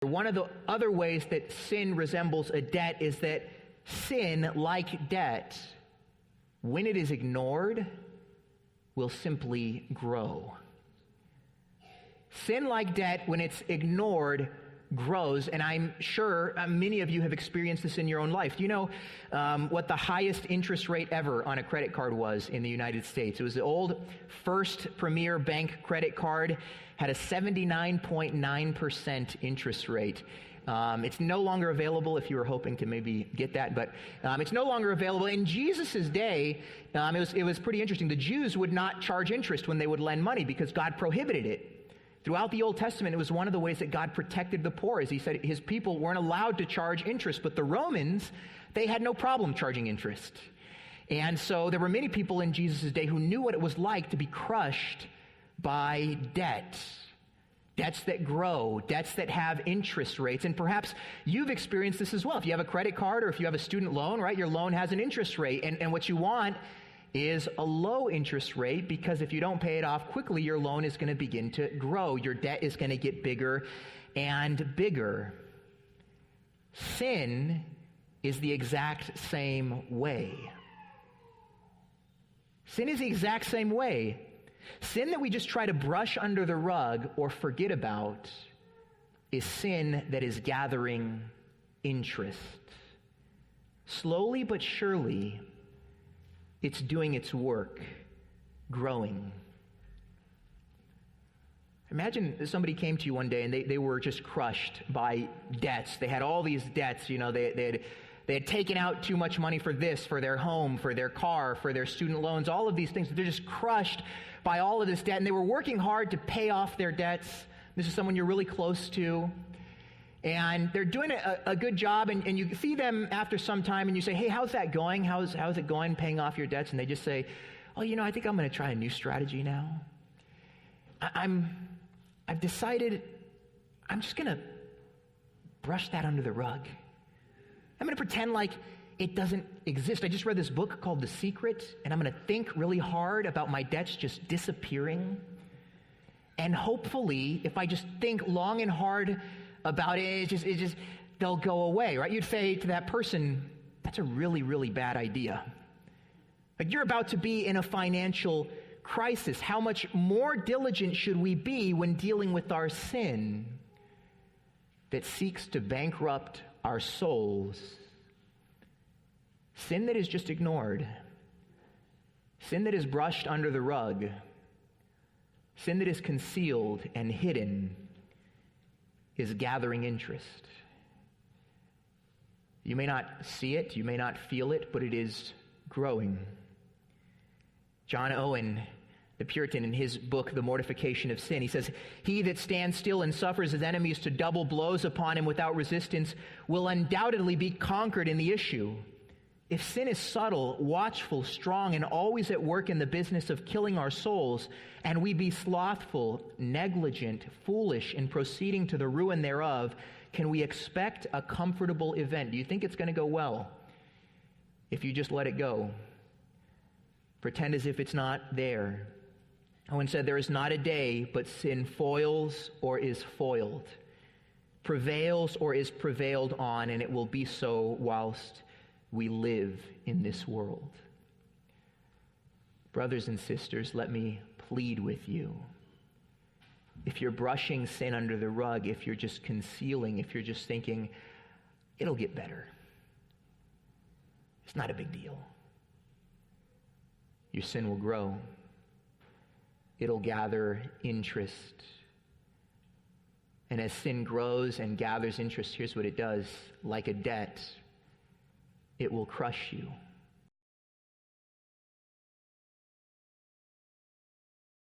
One of the other ways that sin resembles a debt is that sin, like debt, when it is ignored, will simply grow. Sin, like debt, when it's ignored, grows, and I'm sure many of you have experienced this in your own life. Do you know what the highest interest rate ever on a credit card was in the United States? It was the old First Premier Bank credit card, had a 79.9% interest rate. It's no longer available if you were hoping to maybe get that, but it's no longer available. In Jesus' day, it was pretty interesting. The Jews would not charge interest when they would lend money because God prohibited it. Throughout the Old Testament, it was one of the ways that God protected the poor, as he said his people weren't allowed to charge interest, but the Romans, they had no problem charging interest. And so there were many people in Jesus' day who knew what it was like to be crushed by debt. Debts that grow, debts that have interest rates. And perhaps you've experienced this as well. If you have a credit card or if you have a student loan, right, your loan has an interest rate. And what you want is a low interest rate, because if you don't pay it off quickly, your loan is going to begin to grow. Your debt is going to get bigger and bigger. Sin is the exact same way. Sin is the exact same way. Sin that we just try to brush under the rug or forget about is sin that is gathering interest. Slowly but surely, it's doing its work, growing. Imagine somebody came to you one day and they were just crushed by debts. They had all these debts, they had taken out too much money for this, for their home, for their car, for their student loans, all of these things. They're just crushed by all of this debt, and they were working hard to pay off their debts. This is someone you're really close to, and they're doing a good job, and you see them after some time, and you say, hey, how's that going? How's it going paying off your debts? And they just say, oh, I think I'm going to try a new strategy now. I've decided I'm just going to brush that under the rug. I'm going to pretend like it doesn't exist. I just read this book called The Secret, and I'm going to think really hard about my debts just disappearing. And hopefully, if I just think long and hard about it, they'll go away, right? You'd say to that person, that's a really, really bad idea. Like, you're about to be in a financial crisis. How much more diligent should we be when dealing with our sin that seeks to bankrupt our souls? Sin that is just ignored, sin that is brushed under the rug, sin that is concealed and hidden is gathering interest. You may not see it, you may not feel it, but it is growing. John Owen, the Puritan, in his book, The Mortification of Sin, he says, he that stands still and suffers his enemies to double blows upon him without resistance will undoubtedly be conquered in the issue. If sin is subtle, watchful, strong, and always at work in the business of killing our souls, and we be slothful, negligent, foolish in proceeding to the ruin thereof, can we expect a comfortable event? Do you think it's going to go well if you just let it go? Pretend as if it's not there. Owen said, there is not a day but sin foils or is foiled, prevails or is prevailed on, and it will be so whilst we live in this world. Brothers and sisters, let me plead with you. If you're brushing sin under the rug, if you're just concealing, if you're just thinking, it'll get better, it's not a big deal. Your sin will grow. It'll gather interest. And as sin grows and gathers interest, here's what it does. Like a debt, it will crush you.